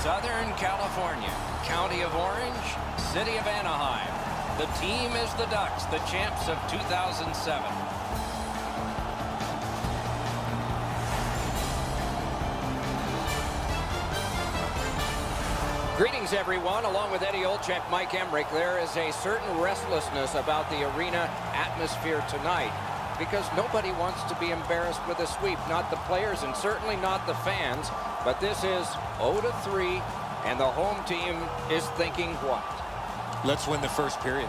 Southern California, County of Orange, City of Anaheim. The team is the Ducks, the champs of 2007. Greetings, everyone. Along with Eddie Olczyk, Mike Emrick, there is a certain restlessness about the arena atmosphere tonight because nobody wants to be embarrassed with a sweep. Not the players and certainly not the fans. But this is 0-3, and the home team is thinking what? Let's win the first period.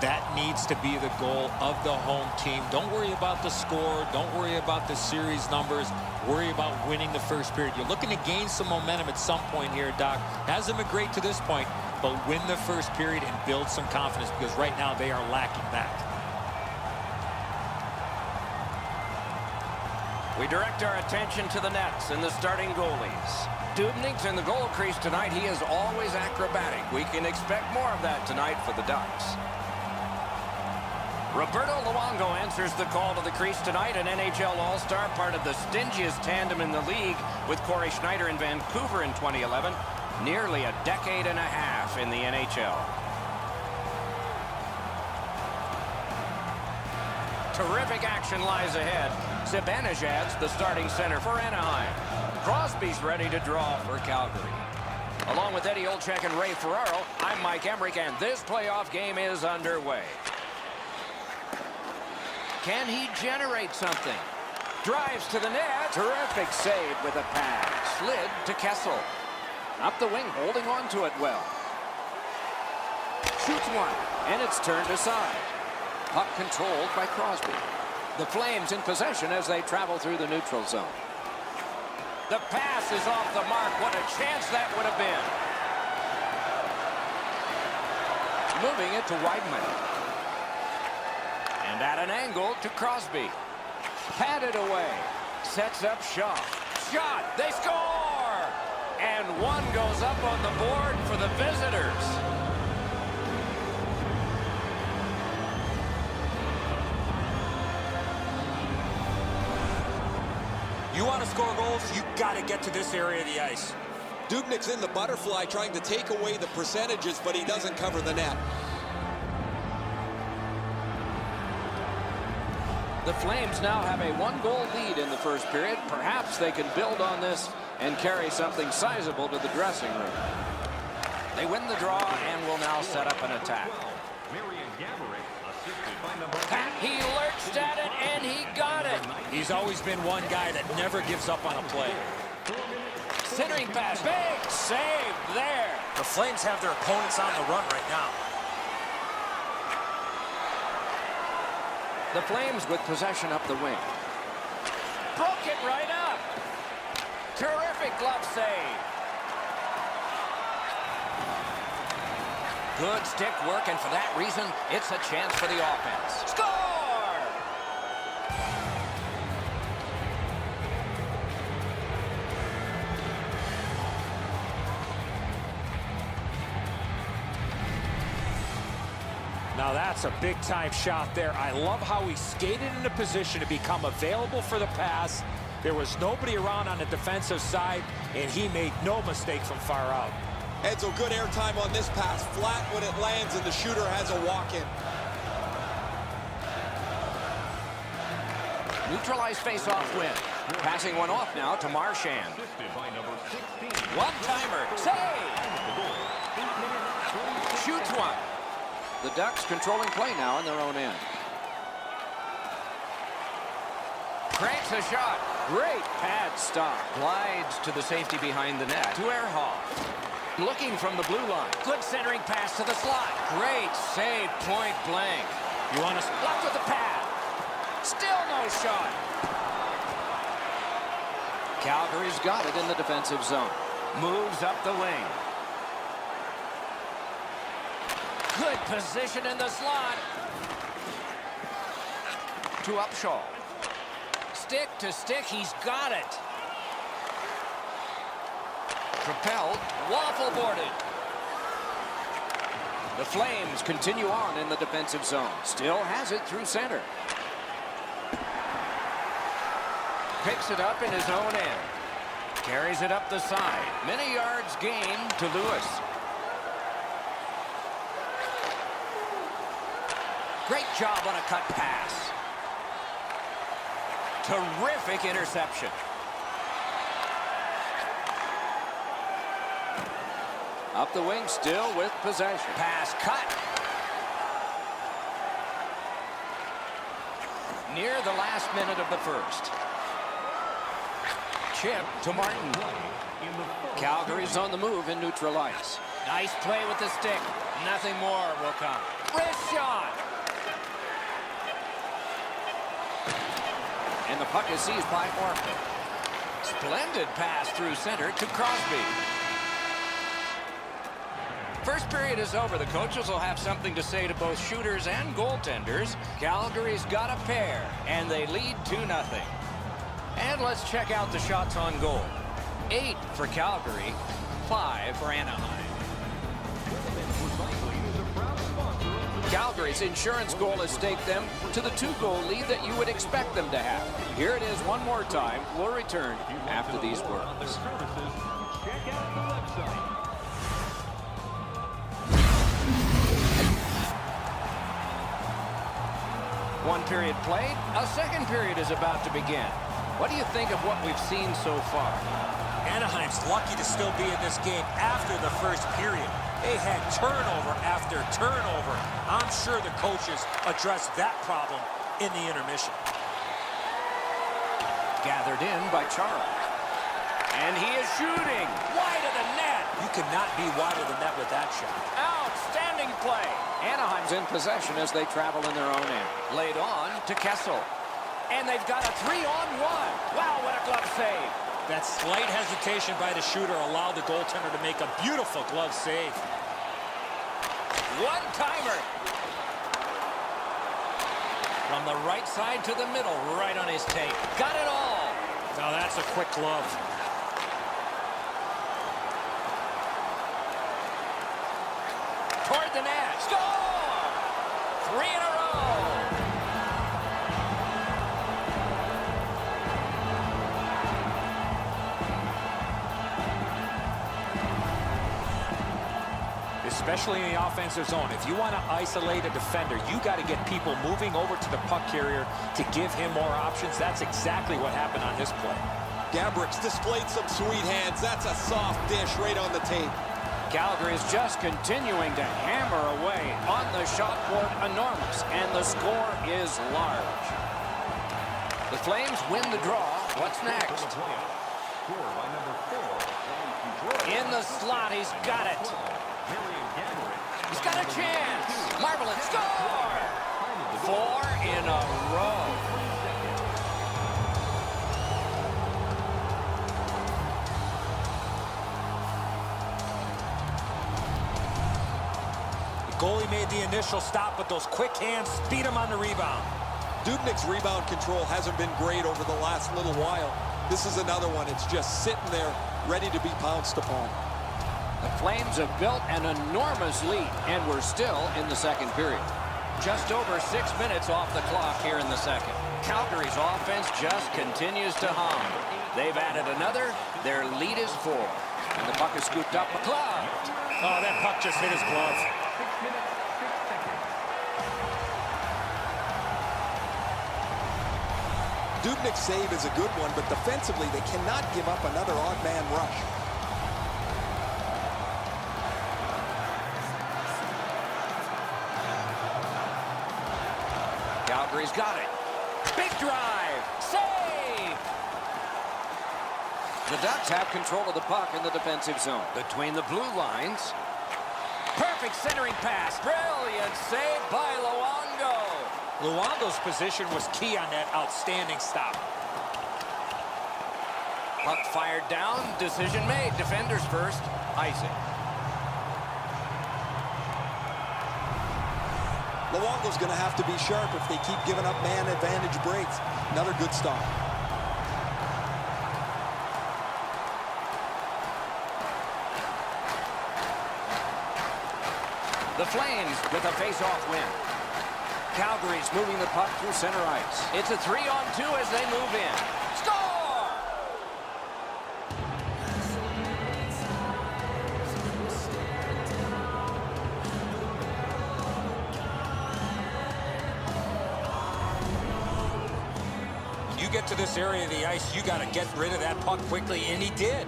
That needs to be the goal of the home team. Don't worry about the score. Don't worry about the series numbers. Worry about winning the first period. You're looking to gain some momentum at some point here, Doc. Hasn't been great to this point, but win the first period and build some confidence because right now they are lacking that. We direct our attention to the nets and the starting goalies. Dubnyk's in the goal crease tonight. He is always acrobatic. We can expect more of that tonight for the Ducks. Roberto Luongo answers the call to the crease tonight, an NHL All-Star, part of the stingiest tandem in the league with Corey Schneider in Vancouver in 2011. Nearly a decade and a half in the NHL. Terrific action lies ahead. Zibanejad's the starting center for Anaheim. Crosby's ready to draw for Calgary. Along with Eddie Olczyk and Ray Ferraro, I'm Mike Emrick, and this playoff game is underway. Can he generate something? Drives to the net. Terrific save with a pass. Slid to Kessel. Up the wing, holding on to it well. Shoots one, and it's turned aside. Puck controlled by Crosby. The Flames in possession as they travel through the neutral zone. The pass is off the mark. What a chance that would have been. Moving it to Weidman. And at an angle to Crosby. Patted away. Sets up Shaw. Shot. They score! And one goes up on the board for the visitors. You want to score goals, you got to get to this area of the ice. Dubnyk's in the butterfly trying to take away the percentages, but he doesn't cover the net. The Flames now have a one-goal lead in the first period. Perhaps they can build on this and carry something sizable to the dressing room. They win the draw and will now set up an attack. He lurched at it, and he got it. He's always been one guy that never gives up on a play. Centering pass. Big save there. The Flames have their opponents on the run right now. The Flames with possession up the wing. Broke it right up. Terrific glove save. Good stick work, and for that reason, it's a chance for the offense. Score! Now that's a big-time shot there. I love how he skated into position to become available for the pass. There was nobody around on the defensive side, and he made no mistake from far out. Edzo, good airtime on this pass. Flat when it lands, and the shooter has a walk-in. Neutralized face-off win. Passing one off now to Marchand. One-timer. Save! Shoots one. The Ducks controlling play now in their own end. Cranks a shot. Great pad stop. Glides to the safety behind the net. To Ehrhoff. Looking from the blue line. Good centering pass to the slot. Great save, point blank. You want to blocked with the pad. Still no shot. Calgary's got it in the defensive zone. Moves up the wing. Good position in the slot. To Upshaw. Stick to stick, he's got it. Propelled, waffle boarded. The Flames continue on in the defensive zone. Still has it through center. Picks it up in his own end. Carries it up the side. Many yards gained to Lewis. Great job on a cut pass. Terrific interception. Up the wing still with possession. Pass cut. Near the last minute of the first. Chip to Martin. Calgary's on the move in neutral ice. Nice play with the stick. Nothing more will come. Wrist shot. And the puck is seized by Orphan. Splendid pass through center to Crosby. First period is over. The coaches will have something to say to both shooters and goaltenders. Calgary's got a pair, and they lead 2-0. And let's check out the shots on goal. 8 for Calgary, 5 for Anaheim. Calgary's insurance goal has staked them to the 2-goal lead that you would expect them to have. Here it is one more time. We'll return after these words. One period played. A second period is about to begin. What do you think of what we've seen so far? Anaheim's lucky to still be in this game after the first period. They had turnover after turnover. I'm sure the coaches addressed that problem in the intermission. Gathered in by Charles. And he is shooting. Wide of the net. You cannot be wider than that with that shot. Outstanding play. Anaheim's in possession as they travel in their own end. Laid on to Kessel. And they've got a 3-on-1. Wow, what a glove save. That slight hesitation by the shooter allowed the goaltender to make a beautiful glove save. One-timer. From the right side to the middle, right on his tape. Got it all. Now that's a quick glove. Toward the net. Score! 3 in a row. Especially in the offensive zone. If you want to isolate a defender, you got to get people moving over to the puck carrier to give him more options. That's exactly what happened on this play. Gabrick's displayed some sweet hands. That's a soft dish right on the tape. Calgary is just continuing to hammer away on the shot board, enormous, and the score is large. The Flames win the draw. What's next? In the slot, he's got it. He's got a chance. Marvelous score! 4 in a row. The goalie made the initial stop, but those quick hands speed him on the rebound. Dubnyk's rebound control hasn't been great over the last little while. This is another one. It's just sitting there, ready to be pounced upon. The Flames have built an enormous lead, and we're still in the second period. Just over 6 minutes off the clock here in the second. Calgary's offense just continues to hum. They've added another. Their lead is 4. And the puck is scooped up. McLeod. Oh, that puck just hit his glove. Dubnyk's save is a good one, but defensively, they cannot give up another odd man rush. Calgary's got it. Big drive. Save! The Ducks have control of the puck in the defensive zone. Between the blue lines. Perfect centering pass. Brilliant save by Luongo. Luongo's position was key on that outstanding stop. Puck fired down. Decision made. Defenders first. Icing. Luongo's going to have to be sharp if they keep giving up man advantage breaks. Another good stop. The Flames with a face-off win. Calgary's moving the puck through center ice. It's a 3-on-2 as they move in. Score! get to this area of the ice, you got to get rid of that puck quickly, and he did.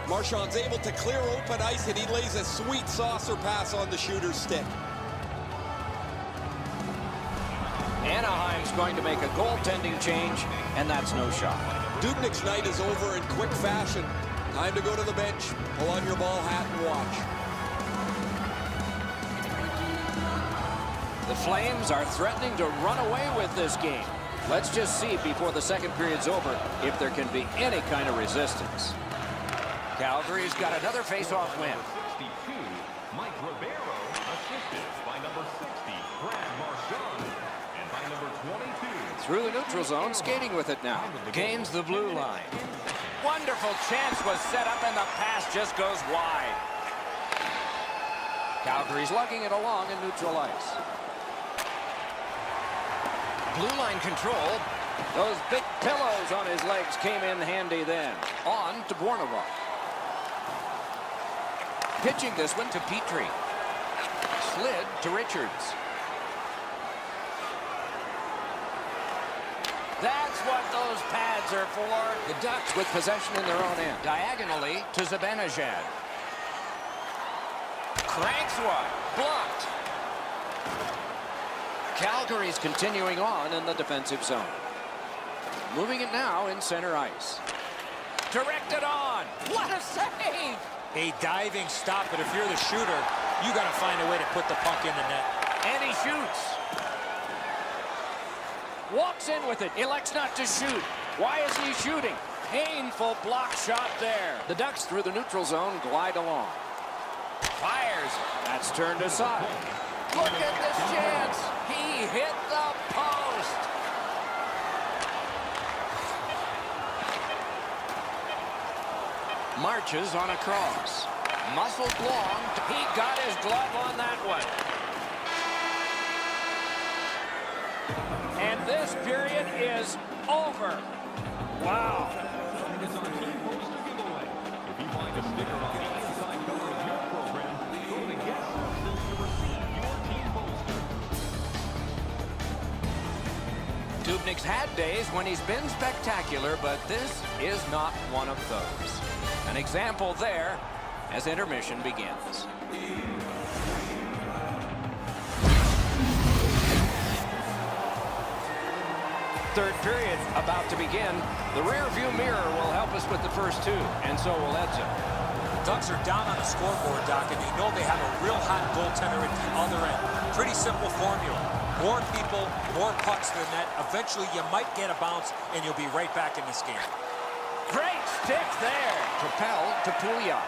Marchand's able to clear open ice, and he lays a sweet saucer pass on the shooter's stick. Anaheim's going to make a goaltending change, and that's no shot. Dubnyk's night is over in quick fashion. Time to go to the bench, pull on your ball hat, and watch. The Flames are threatening to run away with this game. Let's just see before the second period's over if there can be any kind of resistance. Calgary's got another face-off win. 62, Mike Ribeiro, assisted by number 60, Brad Marchand, and by number 22. Through the neutral zone, skating with it now. Gains the blue line. Wonderful chance was set up, and the pass just goes wide. Calgary's lugging it along in neutral ice. Blue line control. Those big pillows on his legs came in handy then. On to Bornova. Pitching this one to Petrie. Slid to Richards. That's what those pads are for. The Ducks with possession in their own end. Diagonally to Zibanejad. Cranks one. Blocked. Calgary's continuing on in the defensive zone. Moving it now in center ice. Directed on. What a save! A diving stop, but if you're the shooter, you got to find a way to put the puck in the net. And he shoots. Walks in with it. Elects not to shoot. Why is he shooting? Painful block shot there. The Ducks through the neutral zone glide along. Fires. That's turned aside. Look at this chance. He hit the post. Marches on a cross. Muscled long. He got his glove on that one. And this period is over. Wow. It's our team poster giveaway. If you find a sticker on the inside cover of your program, go to the guest section to receive your team poster. Dubnyk's had days when he's been spectacular, but this is not one of those. An example there as intermission begins. Third period about to begin. The rear view mirror will help us with the first two, and so will Edson. Ducks are down on the scoreboard, Doc, and they know they have a real hot goaltender at the other end. Pretty simple formula. More people, more pucks than that. Eventually, you might get a bounce, and you'll be right back in this game. Great stick there. Propelled to Pouliot.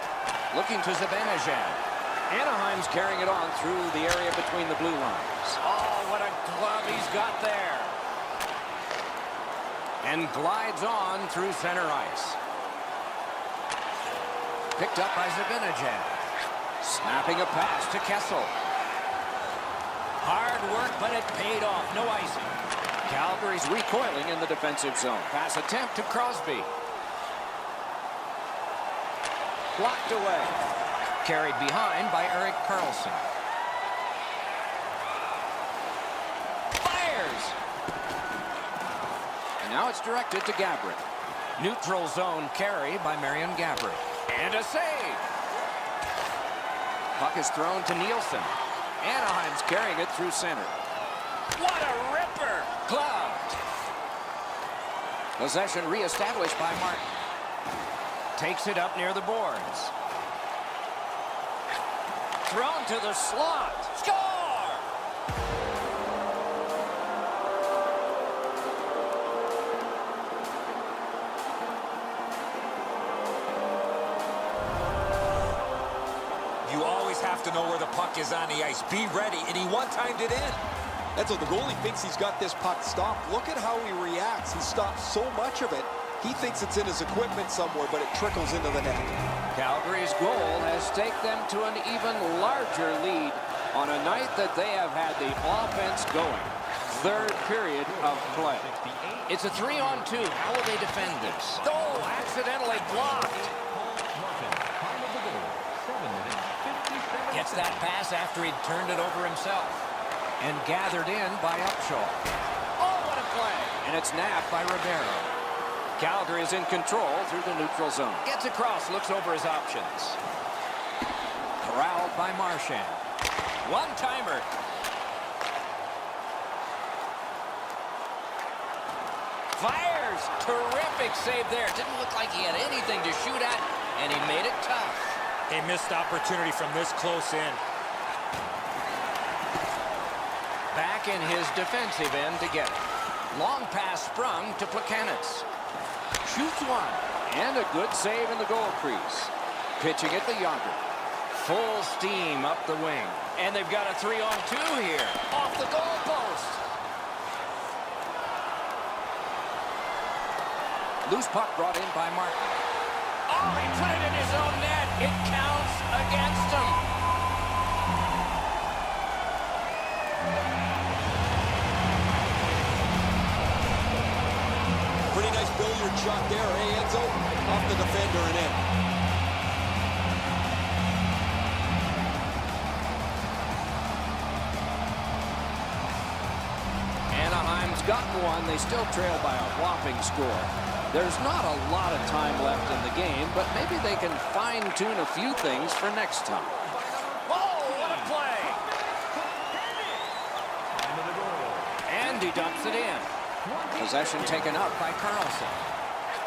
Looking to Zibanejad. Anaheim's carrying it on through the area between the blue lines. Oh, what a glove he's got there. And glides on through center ice. Picked up by Zibanejad. Snapping a pass to Kessel. Hard work, but it paid off. No icing. Calgary's recoiling in the defensive zone. Pass attempt to Crosby. Blocked away. Carried behind by Erik Karlsson. Fires! And now it's directed to Gabrick. Neutral zone carry by Marian Gabrick. And a save! Puck is thrown to Nielsen. Anaheim's carrying it through center. What a ripper! Gloved. Possession reestablished by Martin. Takes it up near the boards. Thrown to the slot. Score! You always have to know where the puck is on the ice. Be ready, and he one-timed it in. That's what the goalie thinks he's got this puck stopped. Look at how he reacts. He stops so much of it. He thinks it's in his equipment somewhere, but it trickles into the net. Calgary's goal has staked them to an even larger lead on a night that they have had the offense going. Third period of play. It's a 3-on-2. How will they defend this? Oh, accidentally blocked. Gets that pass after he'd turned it over himself. And gathered in by Upshaw. Oh, what a play. And it's nabbed by Ribeiro. Calgary is in control through the neutral zone. Gets across, looks over his options. Corralled by Marchand. One-timer. Fires. Terrific save there. Didn't look like he had anything to shoot at, and he made it tough. A missed opportunity from this close in. Back in his defensive end to get it. Long pass sprung to Plekanec. Shoots one. And a good save in the goal crease. Pitching it to Yager. Full steam up the wing. And they've got a 3-on-2 here. Off the goal post. Loose puck brought in by Martin. Oh, he put it in his own net. It counts against him. Pretty nice billiard shot there, eh, Enzo? Off the defender and in. Anaheim's gotten one. They still trail by a whopping score. There's not a lot of time left in the game, but maybe they can fine-tune a few things for next time. Oh, what a play! And he dumps it in. Possession taken up by Carlson.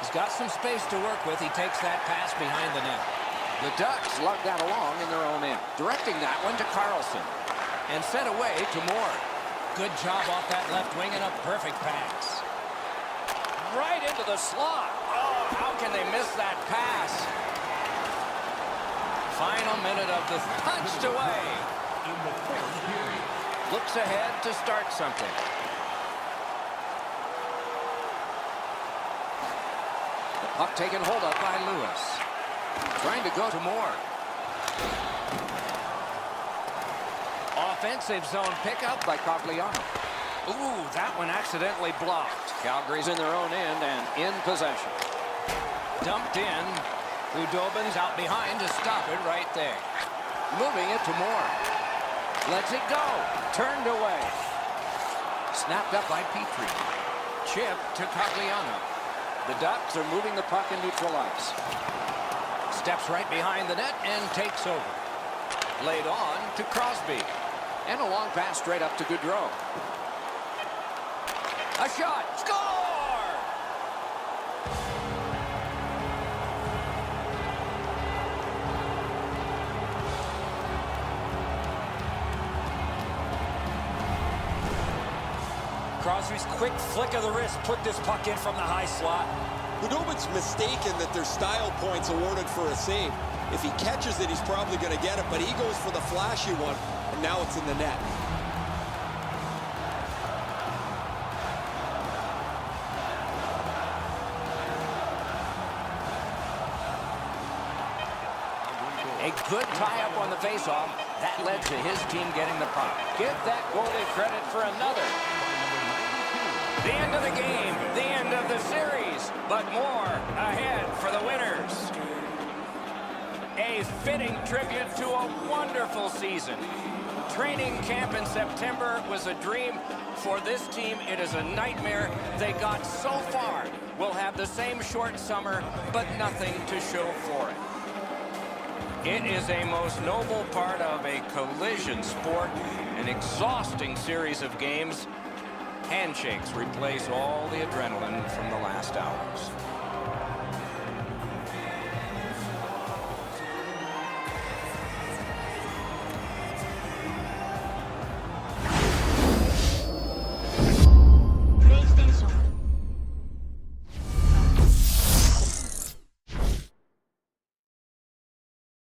He's got some space to work with. He takes that pass behind the net. The Ducks lug that along in their own end, directing that one to Carlson. And sent away to Moore. Good job off that left wing and a perfect pass. Right into the slot. Oh, how can they miss that pass? Final minute of the punched away. Looks ahead to start something. The puck taken hold of by Lewis. Trying to go to Moore. Offensive zone pickup by Cogliano. Ooh, that one accidentally blocked. Calgary's in their own end and in possession. Dumped in. Udobin's out behind to stop it right there. Moving it to Moore. Lets it go. Turned away. Snapped up by Petrie. Chip to Cogliano. The Ducks are moving the puck in neutral ice. Steps right behind the net and takes over. Laid on to Crosby. And a long pass straight up to Gaudreau. A shot. Score! Crosby's quick flick of the wrist put this puck in from the high slot. Udobin's mistaken that there's style points awarded for a save. If he catches it, he's probably going to get it, but he goes for the flashy one, and now it's in the net. A good tie-up on the face-off. That led to his team getting the puck. Give that goalie credit for another. The end of the game, the end of the series, but more ahead for the winners. A fitting tribute to a wonderful season. Training camp in September was a dream. For this team, it is a nightmare. They got so far. We'll have the same short summer, but nothing to show for it. It is a most noble part of a collision sport, an exhausting series of games. Handshakes replace all the adrenaline from the last hours.